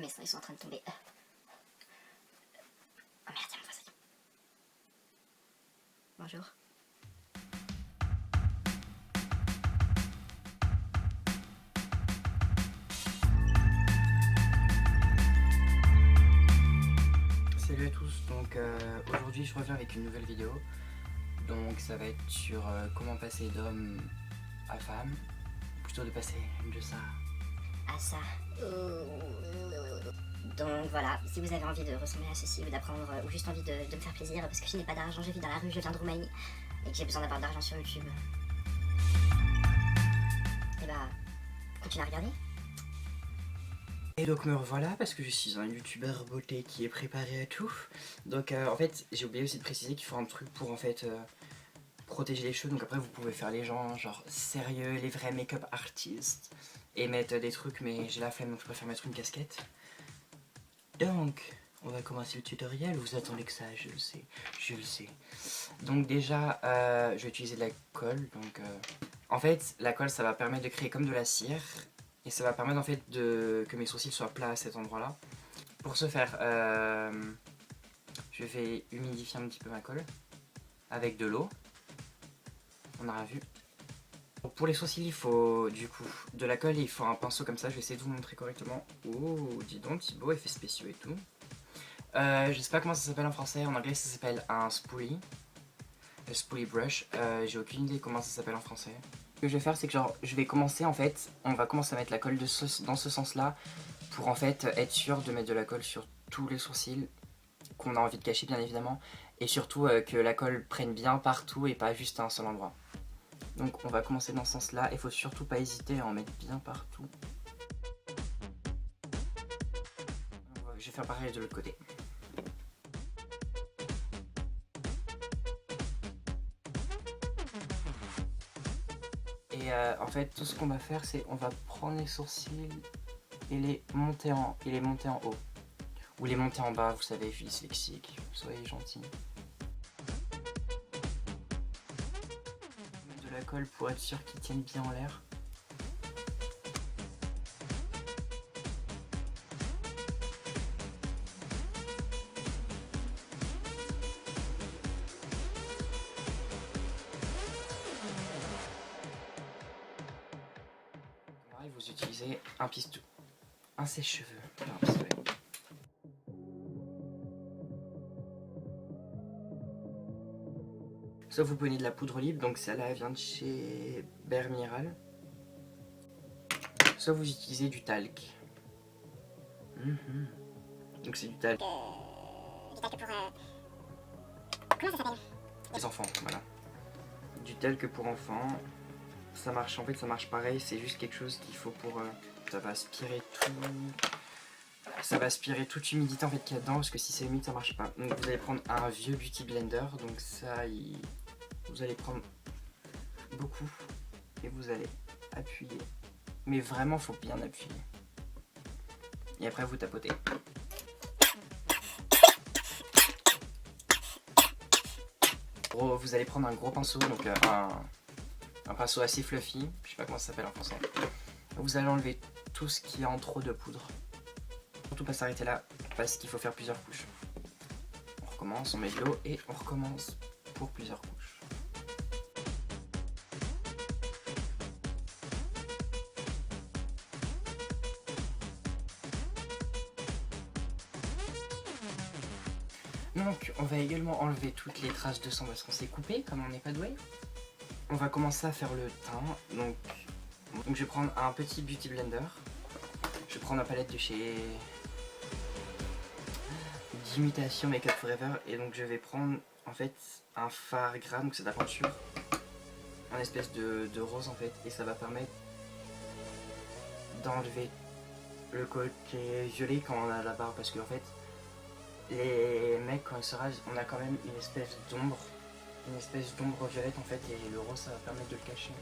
mes seins ils sont en train de tomber. Oh merde, il y a mon voisin. Bonjour. Salut à tous, donc aujourd'hui je reviens avec une nouvelle vidéo. Donc ça va être sur comment passer d'homme à femme, plutôt de passer de ça à ça. Donc voilà, si vous avez envie de ressembler à ceci ou d'apprendre ou juste envie de me faire plaisir parce que je n'ai pas d'argent, je vis dans la rue, je viens de Roumanie et que j'ai besoin d'avoir de l'argent sur YouTube, et bah continue à regarder. Et donc me revoilà parce que je suis un youtubeur beauté qui est préparé à tout. Donc en fait j'ai oublié aussi de préciser qu'il faut un truc pour en fait protéger les cheveux. Donc après vous pouvez faire les gens genre sérieux, les vrais make-up artistes et mettre des trucs, mais j'ai la flemme donc je préfère mettre une casquette. Donc on va commencer le tutoriel. Vous attendez que ça, je le sais, je le sais. Donc déjà je vais utiliser de la colle. Donc en fait la colle ça va permettre de créer comme de la cire. Et ça va permettre en fait que mes sourcils soient plats à cet endroit là. Pour ce faire, je vais humidifier un petit peu ma colle avec de l'eau. On aura vu. Pour les sourcils il faut du coup de la colle et il faut un pinceau comme ça. Je vais essayer de vous montrer correctement. Oh dis donc Thibaut, effets spéciaux et tout. Je sais pas comment ça s'appelle en français, en anglais ça s'appelle un spoolie. Le spoolie brush, j'ai aucune idée comment ça s'appelle en français. Ce que je vais faire c'est que genre je vais commencer en fait, on va commencer à mettre la colle dans ce sens là pour en fait être sûr de mettre de la colle sur tous les sourcils qu'on a envie de cacher bien évidemment et surtout que la colle prenne bien partout et pas juste à un seul endroit. Donc on va commencer dans ce sens là, il faut surtout pas hésiter à en mettre bien partout. Je vais faire pareil de l'autre côté. Et en fait tout ce qu'on va faire c'est on va prendre les sourcils et les monter en haut. Ou les monter en bas, vous savez, je suis dyslexique, soyez gentils. Mettre de la colle pour être sûr qu'ils tiennent bien en l'air. Pareil, vous utilisez un pistou, un sèche-cheveux, un pistolet. Soit vous prenez de la poudre libre, donc celle-là vient de chez Bear Mineral. Soit vous utilisez du talc. Donc c'est du talc. Du talc pour... Comment ça s'appelle? Les enfants, voilà. Du talc pour enfants. Ça marche, en fait ça marche pareil, c'est juste quelque chose qu'il faut pour... ça va aspirer tout... Ça va aspirer toute l'humidité en fait qu'il y a dedans, parce que si c'est humide ça marche pas. Donc vous allez prendre un vieux beauty blender, donc ça vous allez prendre beaucoup et vous allez appuyer. Mais vraiment faut bien appuyer. Et après vous tapotez. Vous allez prendre un gros pinceau, donc un pinceau assez fluffy, je sais pas comment ça s'appelle en français. Vous allez enlever tout ce qui est en trop de poudre. Surtout pas s'arrêter là, parce qu'il faut faire plusieurs couches. On recommence, on met de l'eau et on recommence pour plusieurs couches. Donc on va également enlever toutes les traces de sang parce qu'on s'est coupé, comme on n'est pas doué. On va commencer à faire le teint, donc je vais prendre un petit beauty blender. Je vais prendre la palette de chez d'imitation Make Up Forever et donc je vais prendre en fait un fard gras, donc c'est de la peinture, un espèce de rose en fait, et ça va permettre d'enlever le côté violet quand on a la barbe, parce que en fait les mecs quand ils se rasent on a quand même une espèce d'ombre violette en fait, et le rose ça va permettre de le cacher.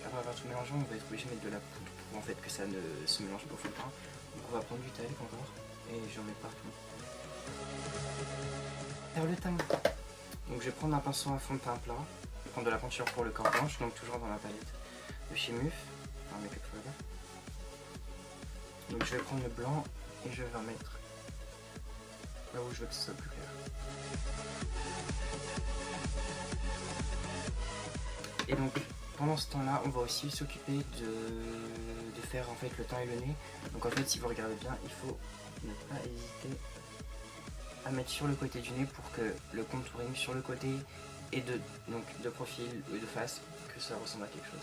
Après avoir tout mélangé, on va être obligé de mettre de la poudre pour en fait que ça ne se mélange pas au fond de teint. Donc on va prendre du talc encore et je vais en mettre partout. Faire le teint. Donc je vais prendre un pinceau à fond de teint plat. Je vais prendre de la peinture pour le corps blanche, donc toujours dans la palette de chez Muf, enfin Make Up Forever. Donc je vais prendre le blanc et je vais en mettre là où je veux que ce soit plus clair. Et donc pendant ce temps là on va aussi s'occuper de faire en fait le teint et le nez. Donc en fait si vous regardez bien il faut ne pas hésiter à mettre sur le côté du nez pour que le contouring sur le côté et de profil ou de face que ça ressemble à quelque chose.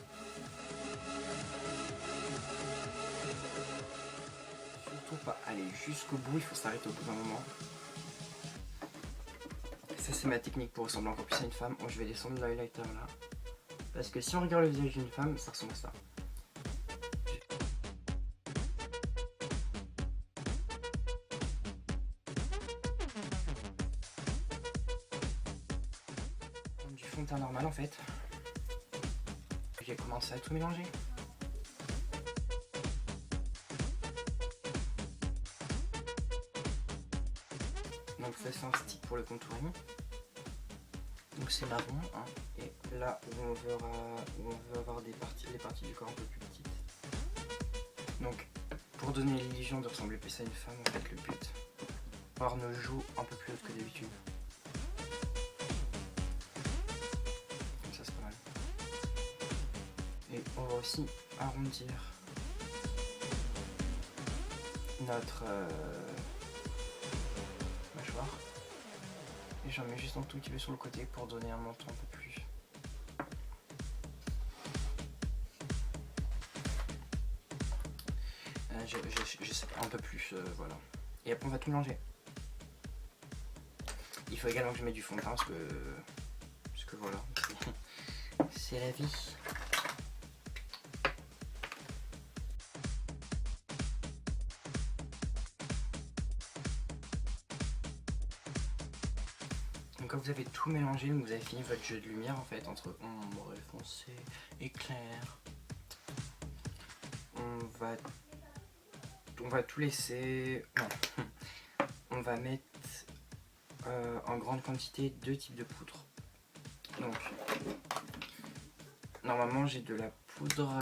Surtout pas aller jusqu'au bout, il faut s'arrêter au bout d'un moment. Ça c'est ma technique pour ressembler encore plus à une femme. Je vais descendre l'highlighter là. Parce que si on regarde le visage d'une femme, ça ressemble à ça. Du fond de teint normal en fait. J'ai commencé à tout mélanger. Donc ça c'est un stick pour le contouring. Donc c'est marron, hein. Et là où on veut avoir les parties du corps un peu plus petites. Donc pour donner l'illusion de ressembler plus à une femme, en fait le but, avoir nos joues un peu plus hautes que d'habitude. Donc ça c'est pas mal. Et on va aussi arrondir notre mâchoire. Et j'en mets juste un tout petit peu sur le côté pour donner un menton un peu plus. Je sais pas, un peu plus, voilà. Et après on va tout mélanger. Il faut également que je mette du fond de teint parce que voilà, c'est la vie. Donc quand vous avez tout mélangé, vous avez fini votre jeu de lumière en fait entre ombre, foncé et clair. On va tout laisser. Non. On va mettre en grande quantité 2 types de poudre. Donc normalement j'ai de la poudre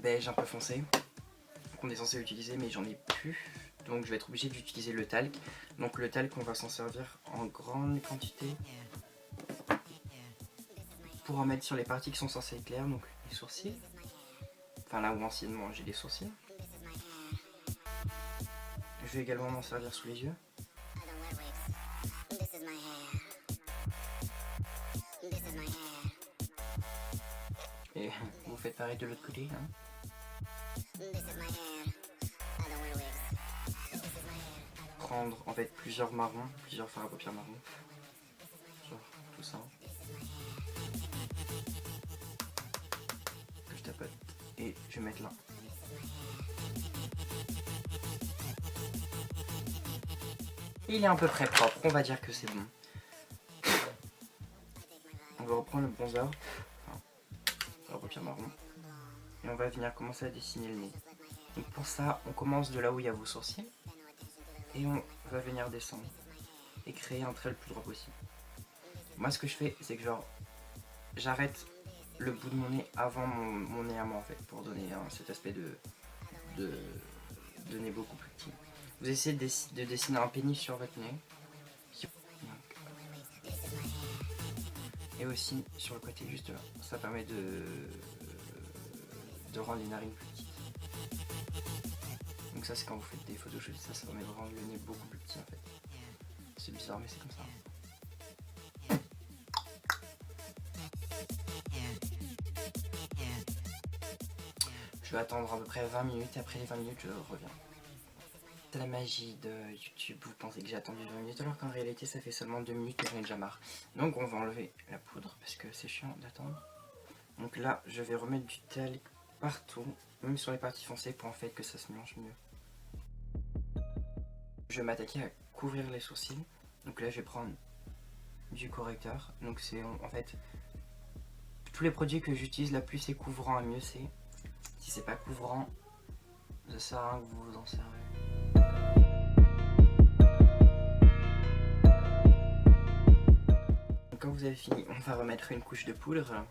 beige un peu foncée qu'on est censé utiliser, mais j'en ai plus. Donc je vais être obligé d'utiliser le talc. Donc le talc on va s'en servir en grande quantité pour en mettre sur les parties qui sont censées être claires, donc les sourcils. Enfin là où anciennement j'ai des sourcils. Je vais également m'en servir sous les yeux. Et vous faites pareil de l'autre côté. Hein. Prendre en fait plusieurs marrons, plusieurs fards à paupières marrons. Genre tout ça. Que je tapote. Et je vais mettre là. Il est à peu près propre, on va dire que c'est bon. On va reprendre le bronzer, enfin, la paupière marron, et on va venir commencer à dessiner le nez. Donc pour ça, on commence de là où il y a vos sourcils, et on va venir descendre, et créer un trait le plus droit possible. Moi ce que je fais, c'est que genre, j'arrête le bout de mon nez avant mon nez à moi en fait, pour donner cet aspect de nez beaucoup plus petit. Vous essayez de dessiner un pénis sur votre nez. Et aussi sur le côté juste là. Ça permet de rendre les narines plus petites. Donc ça c'est quand vous faites des photoshoots, ça permet de rendre le nez beaucoup plus petit en fait. C'est bizarre mais c'est comme ça. Je vais attendre à peu près 20 minutes et après les 20 minutes je reviens. C'est la magie de YouTube, vous pensez que j'ai attendu 20 minutes alors qu'en réalité ça fait seulement 2 minutes et j'en ai déjà marre. Donc on va enlever la poudre parce que c'est chiant d'attendre. Donc là je vais remettre du talc partout, même sur les parties foncées pour en fait que ça se mélange mieux. Je vais m'attaquer à couvrir les sourcils. Donc là je vais prendre du correcteur. Donc c'est en fait tous les produits que j'utilise, la plus c'est couvrant, à mieux c'est. Si c'est pas couvrant, ça sert à rien que vous vous en servez. Quand vous avez fini, on va remettre une couche de poudre.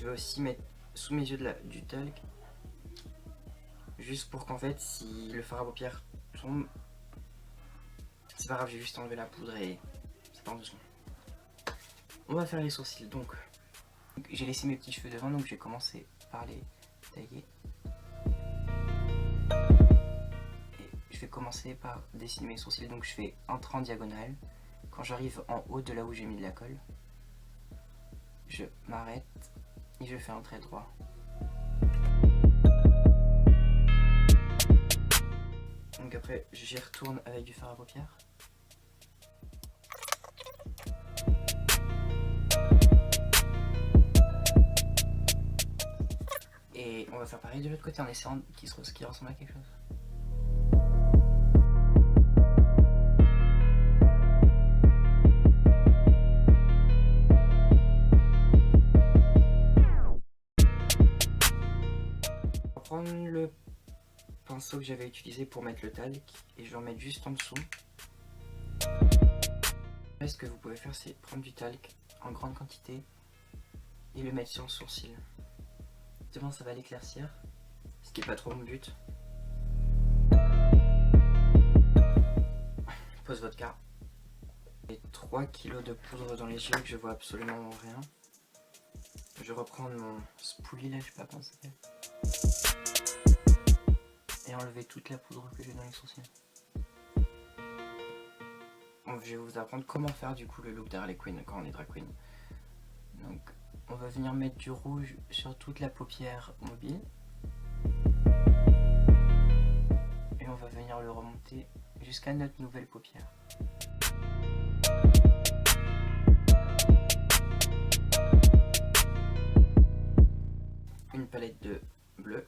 je vais aussi mettre sous mes yeux du talc. Juste pour qu'en fait, si le fard à paupières tombe, c'est pas grave, j'ai juste enlevé la poudre et ça part doucement. On va faire les sourcils. Donc, j'ai laissé mes petits cheveux devant, donc je vais commencer par les tailler. Et je vais commencer par dessiner mes sourcils. Donc, je fais un trait en diagonale. Quand j'arrive en haut de là où j'ai mis de la colle, je m'arrête et je fais un trait droit. Donc après, j'y retourne avec du fard à paupières. Et on va faire pareil de l'autre côté en essayant qu'il ressemble à quelque chose. On va prendre le pinceau que j'avais utilisé pour mettre le talc et je vais en mettre juste en dessous. Après, ce que vous pouvez faire, c'est prendre du talc en grande quantité et le mettre sur le sourcil. Demain, ça va l'éclaircir, ce qui n'est pas trop mon but. Pose votre cas. J'ai 3 kg de poudre dans les yeux que je vois absolument rien. Je vais reprendre mon spoolie là, je sais pas comment ça s'appelle. Et enlever toute la poudre que j'ai dans les sourcils. Donc, je vais vous apprendre comment faire du coup le look d'Harley Quinn quand on est drag queen. Donc on va venir mettre du rouge sur toute la paupière mobile. Et on va venir le remonter jusqu'à notre nouvelle paupière. Une palette de bleu.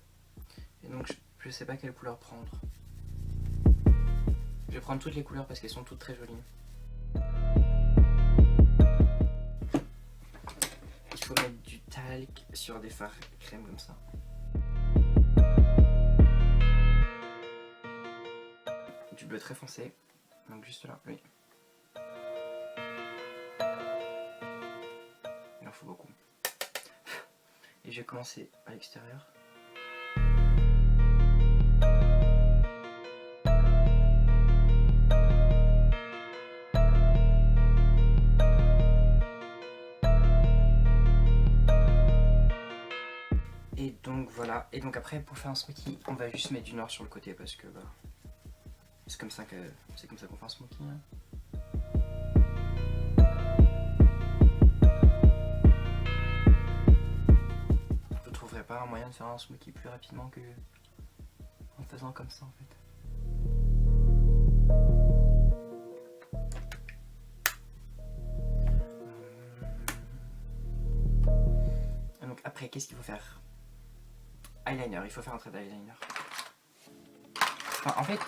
Et donc je sais pas quelle couleur prendre. Je vais prendre toutes les couleurs parce qu'elles sont toutes très jolies. Il faut mettre du talc sur des fards crème comme ça. Du bleu très foncé, donc juste là, oui. Il en faut beaucoup. Et je vais commencer à l'extérieur. Et donc voilà, et donc après pour faire un smokey, on va juste mettre du noir sur le côté parce que bah, c'est comme ça qu'on fait un smokey. Hein. Vous trouverez pas un moyen de faire un smokey plus rapidement que en faisant comme ça en fait. Et donc après, qu'est-ce qu'il faut faire? Eyeliner, il faut faire un trait d'eyeliner. Enfin, en fait,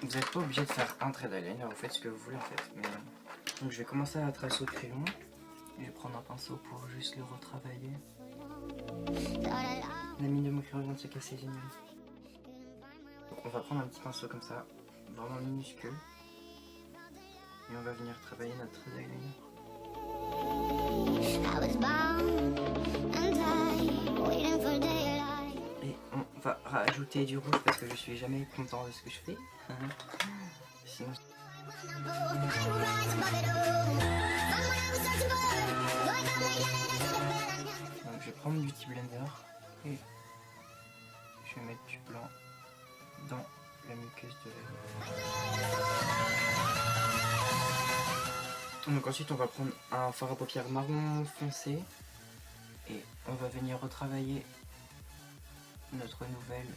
vous n'êtes pas obligé de faire un trait d'eyeliner, vous faites ce que vous voulez en fait. Mais... Donc je vais commencer à tracer au crayon. Je vais prendre un pinceau pour juste le retravailler. La mine de mon crayon vient de se casser, génial. Donc on va prendre un petit pinceau comme ça, vraiment minuscule. Et on va venir travailler notre trait d'eyeliner. Et on va rajouter du rouge parce que je suis jamais content de ce que je fais. Sinon... Donc je vais prendre mon Beauty Blender et je vais mettre du blanc dans la muqueuse de lèvres. Donc ensuite on va prendre un fard à paupières marron foncé et on va venir retravailler notre nouvelle...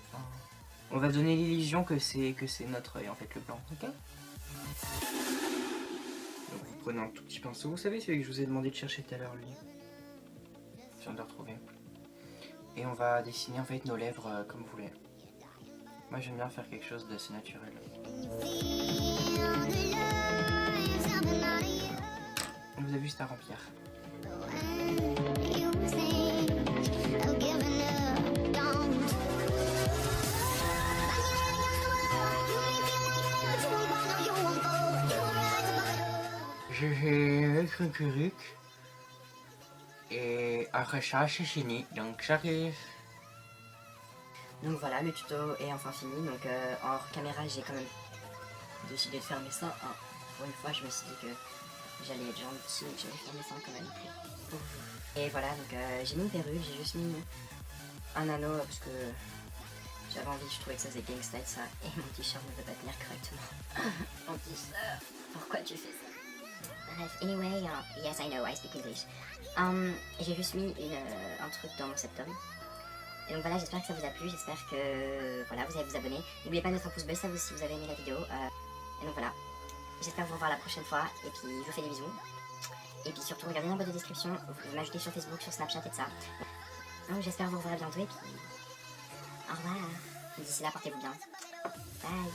Enfin, on va donner l'illusion que c'est notre œil en fait, le blanc, ok? Donc vous prenez un tout petit pinceau, vous savez celui que je vous ai demandé de chercher tout à l'heure, lui. Je viens de le retrouver. Et on va dessiner en fait nos lèvres comme vous voulez. Moi j'aime bien faire quelque chose d'assez naturel. On vous a vu, c'est à remplir. Et après ça, c'est fini. Donc j'arrive. Donc voilà, le tuto est enfin fini. Donc hors caméra, j'ai quand même décidé de fermer ça. Hein. Pour une fois, je me suis dit que j'allais être gentille et que j'allais fermer ça quand même. Et voilà, donc j'ai mis une perruque, j'ai juste mis un anneau parce que j'avais envie, je trouvais que ça faisait gangsta et ça. Et mon t-shirt ne peut pas tenir correctement. Mon t-shirt, pourquoi tu fais ça? Bref, anyway, yes I know, I speak English. J'ai juste mis un truc dans mon septum. Et donc voilà, j'espère que ça vous a plu, j'espère que voilà, vous allez vous abonner. N'oubliez pas de mettre un pouce bleu, ça vous si vous avez aimé la vidéo. Et donc voilà, j'espère vous revoir la prochaine fois. Et puis je vous fais des bisous. Et puis surtout, regardez dans la boîte de description, vous m'ajoutez sur Facebook, sur Snapchat et tout ça. Donc j'espère vous revoir bientôt et puis au revoir. D'ici là, portez-vous bien. Bye.